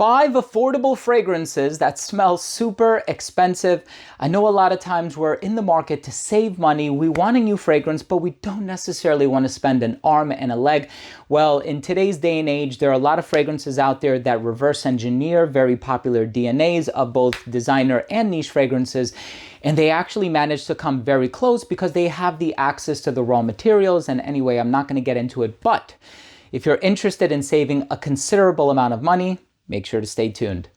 5 affordable fragrances that smell super expensive. I know a lot of times we're in the market to save money. We want a new fragrance, but we don't necessarily want to spend an arm and a leg. Well, in today's day and age, there are a lot of fragrances out there that reverse engineer very popular DNAs of both designer and niche fragrances. And they actually manage to come very close because they have the access to the raw materials. And anyway, I'm not going to get into it, but if you're interested in saving a considerable amount of money, make sure to stay tuned.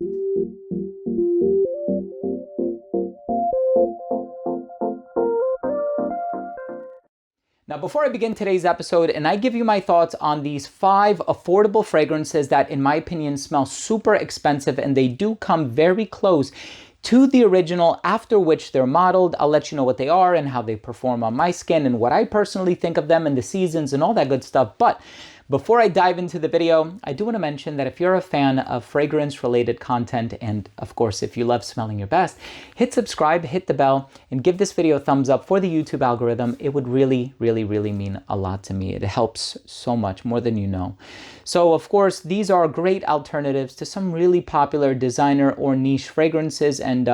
Now, before I begin today's episode and I give you my thoughts on these 5 affordable fragrances that, in my opinion, smell super expensive, and they do come very close to the original after which they're modeled. I'll let you know what they are and how they perform on my skin and what I personally think of them and the seasons and all that good stuff. But before I dive into the video, I do want to mention that if you're a fan of fragrance-related content, and of course, if you love smelling your best, hit subscribe, hit the bell, and give this video a thumbs up for the YouTube algorithm. It would really, really, really mean a lot to me. It helps so much, more than you know. So, of course, these are great alternatives to some really popular designer or niche fragrances. And,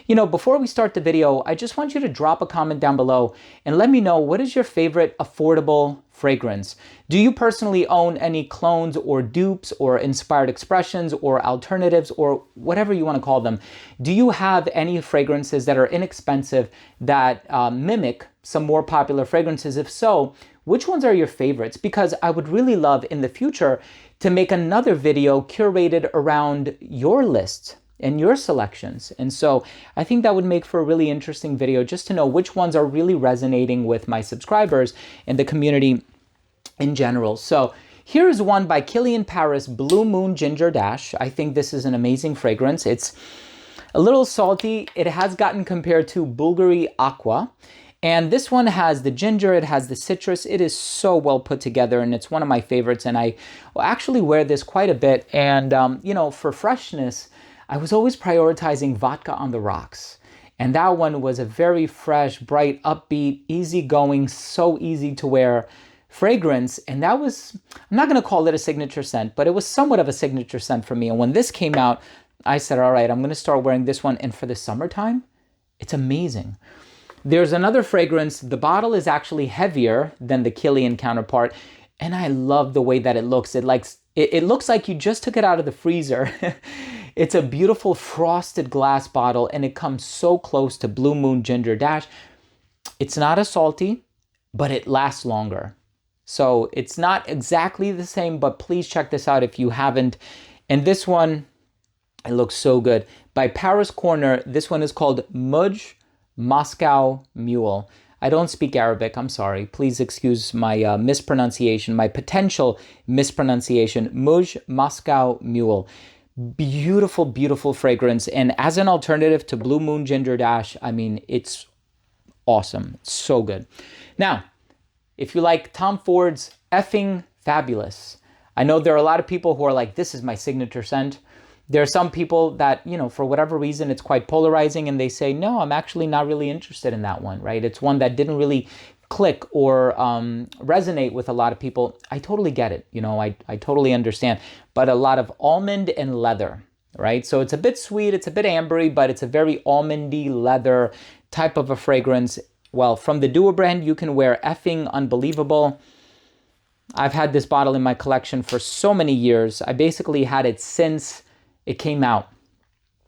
before we start the video, I just want you to drop a comment down below and let me know, what is your favorite affordable fragrance? Do you personally own any clones or dupes or inspired expressions or alternatives or whatever you want to call them? Do you have any fragrances that are inexpensive that mimic some more popular fragrances? If so, which ones are your favorites? Because I would really love in the future to make another video curated around your list and your selections. And so I think that would make for a really interesting video, just to know which ones are really resonating with my subscribers and the community in general. So here's one by Killian Paris, Blue Moon Ginger Dash. I think this is an amazing fragrance. It's a little salty. It has gotten compared to Bulgari Aqua. And this one has the ginger, it has the citrus. It is so well put together, and it's one of my favorites. And I actually wear this quite a bit. And, for freshness, I was always prioritizing Vodka on the Rocks. And that one was a very fresh, bright, upbeat, easygoing, so easy to wear fragrance. And that was, I'm not going to call it a signature scent, but it was somewhat of a signature scent for me. And when this came out, I said, all right, I'm going to start wearing this one. And for the summertime, it's amazing. There's another fragrance. The bottle is actually heavier than the Killian counterpart. And I love the way that it looks. It looks like you just took it out of the freezer. It's a beautiful frosted glass bottle, and it comes so close to Blue Moon Ginger Dash. It's not as salty, but it lasts longer. So it's not exactly the same, but please check this out if you haven't. And this one, it looks so good. By Paris Corner, this one is called Mouj Moscow Mule. I don't speak Arabic, I'm sorry. Please excuse my mispronunciation, my potential mispronunciation. Mouj Moscow Mule. Beautiful, beautiful fragrance. And as an alternative to Blue Moon Ginger Dash, I mean, it's awesome. It's so good. Now, if you like Tom Ford's Effing Fabulous, I know there are a lot of people who are like, this is my signature scent. There are some people that, for whatever reason, it's quite polarizing, and they say, no, I'm actually not really interested in that one, right? It's one that didn't really click or resonate with a lot of people. I totally get it. I totally understand. But a lot of almond and leather, right? So it's a bit sweet, it's a bit ambery, but it's a very almondy leather type of a fragrance. Well, from the Duo brand, you can wear Effing Unbelievable. I've had this bottle in my collection for so many years. I basically had it since it came out.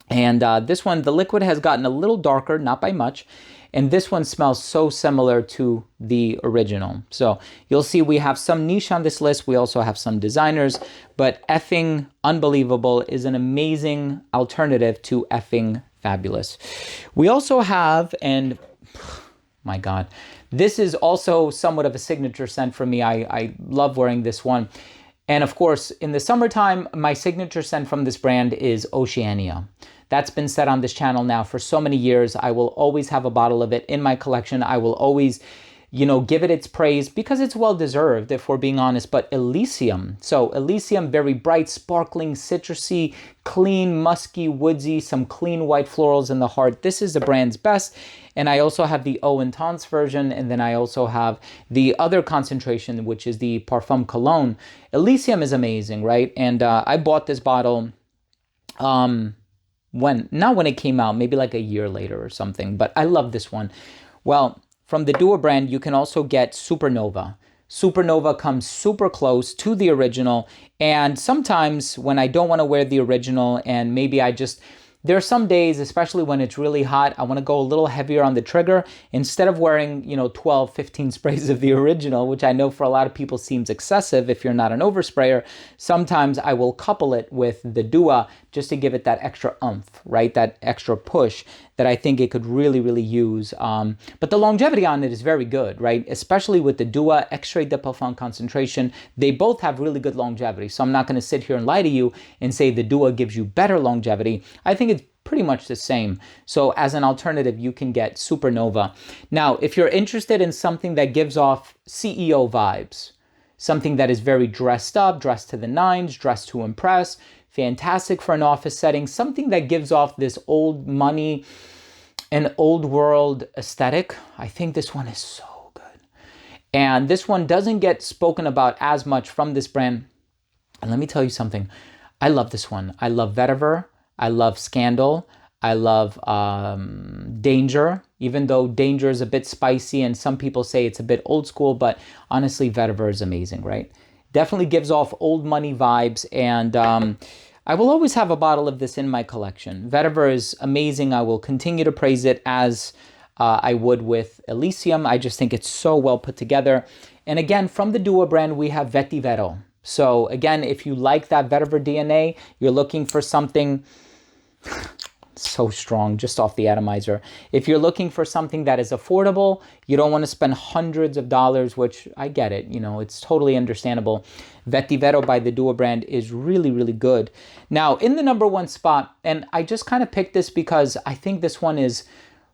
And this one, the liquid has gotten a little darker, not by much. And this one smells so similar to the original. So you'll see we have some niche on this list. We also have some designers, but Effing Unbelievable is an amazing alternative to Effing Fabulous. We also have, and my God, this is also somewhat of a signature scent for me. I love wearing this one. And of course, in the summertime, my signature scent from this brand is Oceania. That's been said on this channel now for so many years. I will always have a bottle of it in my collection. I will always, give it its praise because it's well deserved, if we're being honest. But Elysium, so Elysium, very bright, sparkling, citrusy, clean, musky, woodsy, some clean white florals in the heart. This is the brand's best. And I also have the Eau Intense version, and then I also have the other concentration, which is the Parfum Cologne. Elysium is amazing, right? And I bought this bottle not when it came out, maybe like a year later or something, but I love this one. Well, from the Duo brand, you can also get Supernova. Supernova comes super close to the original, and sometimes when I don't want to wear the original and maybe there are some days, especially when it's really hot, I want to go a little heavier on the trigger. Instead of wearing, 12, 15 sprays of the original, which I know for a lot of people seems excessive if you're not an oversprayer, sometimes I will couple it with the Dua just to give it that extra oomph, right? That extra push that I think it could really, really use. But the longevity on it is very good, right? Especially with the Dua, Extrait de Parfum concentration. They both have really good longevity. So I'm not going to sit here and lie to you and say the Dua gives you better longevity. I think it's pretty much the same. So as an alternative, you can get Supernova. Now, if you're interested in something that gives off CEO vibes, something that is very dressed up, dressed to the nines, dressed to impress, fantastic for an office setting, something that gives off this old money and old world aesthetic, I think this one is so good. And this one doesn't get spoken about as much from this brand. And let me tell you something. I love this one. I love Vetiver. I love Scandal. I love Danger, even though Danger is a bit spicy and some people say it's a bit old school, but honestly, Vetiver is amazing, right? Definitely gives off old money vibes, and I will always have a bottle of this in my collection. Vetiver is amazing. I will continue to praise it as I would with Elysium. I just think it's so well put together. And again, from the Duo brand, we have Vetivero. So again, if you like that Vetiver DNA, you're looking for something so strong just off the atomizer. If you're looking for something that is affordable, you don't want to spend hundreds of dollars, which I get it, it's totally understandable. Vetivero by the Duo brand is really, really good. Now, in the number one spot, and I just kind of picked this because I think this one is,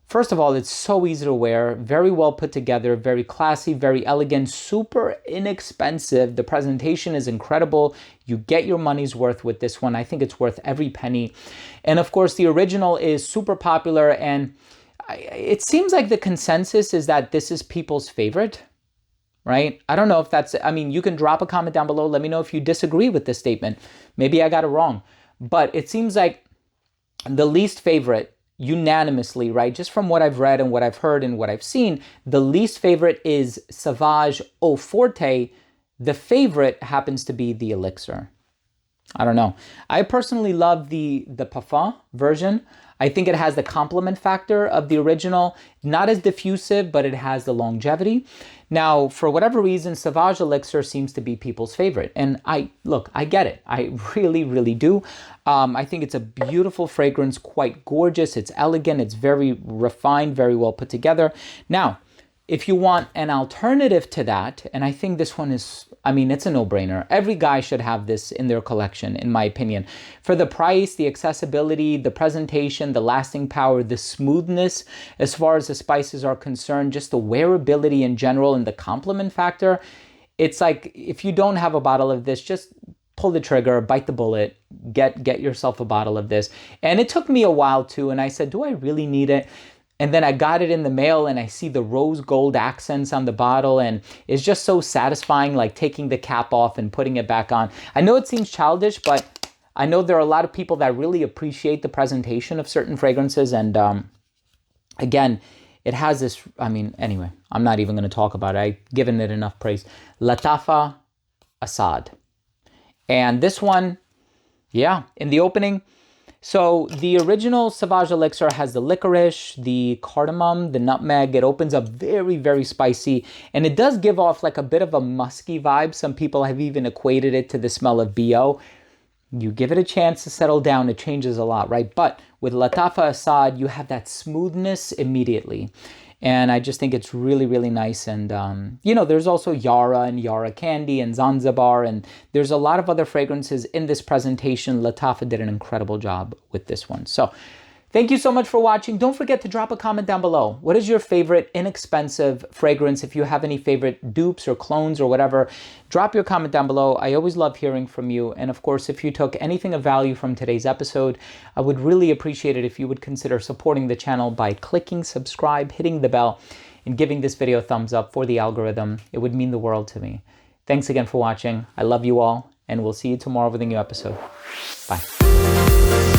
first of all, it's so easy to wear, very well put together, very classy, very elegant, super inexpensive. The presentation is incredible. You get your money's worth with this one. I think it's worth every penny. And of course, the original is super popular, and it seems like the consensus is that this is people's favorite, right? I don't know if you can drop a comment down below. Let me know if you disagree with this statement. Maybe I got it wrong. But it seems like the least favorite, unanimously, right? Just from what I've read and what I've heard and what I've seen, the least favorite is Sauvage Eau Forte. The favorite happens to be the Elixir. I don't know. I personally love the Parfum version. I think it has the complement factor of the original, not as diffusive, but it has the longevity. Now, for whatever reason, Sauvage Elixir seems to be people's favorite. And I get it. I really, really do. I think it's a beautiful fragrance, quite gorgeous. It's elegant. It's very refined, very well put together. Now, if you want an alternative to that, and I think this one is, it's a no-brainer. Every guy should have this in their collection, in my opinion. For the price, the accessibility, the presentation, the lasting power, the smoothness, as far as the spices are concerned, just the wearability in general and the complement factor, it's like, if you don't have a bottle of this, just pull the trigger, bite the bullet, get yourself a bottle of this. And it took me a while too, and I said, do I really need it? And then I got it in the mail and I see the rose gold accents on the bottle, and it's just so satisfying, like taking the cap off and putting it back on. I know it seems childish, but I know there are a lot of people that really appreciate the presentation of certain fragrances. And again, it has this, anyway, I'm not even going to talk about it. I've given it enough praise. Latafa Assad. And this one, yeah, in the opening, so the original Sauvage Elixir has the licorice, the cardamom, the nutmeg. It opens up very, very spicy, and it does give off like a bit of a musky vibe. Some people have even equated it to the smell of BO. You give it a chance to settle down, it changes a lot, right? But with Latafa Assad, you have that smoothness immediately. And I just think it's really, really nice. And, there's also Yara and Yara Candy and Zanzibar. And there's a lot of other fragrances in this presentation. Latafa did an incredible job with this one. So thank you so much for watching. Don't forget to drop a comment down below. What is your favorite inexpensive fragrance? If you have any favorite dupes or clones or whatever, drop your comment down below. I always love hearing from you. And of course, if you took anything of value from today's episode, I would really appreciate it if you would consider supporting the channel by clicking subscribe, hitting the bell, and giving this video a thumbs up for the algorithm. It would mean the world to me. Thanks again for watching. I love you all, and we'll see you tomorrow with a new episode. Bye.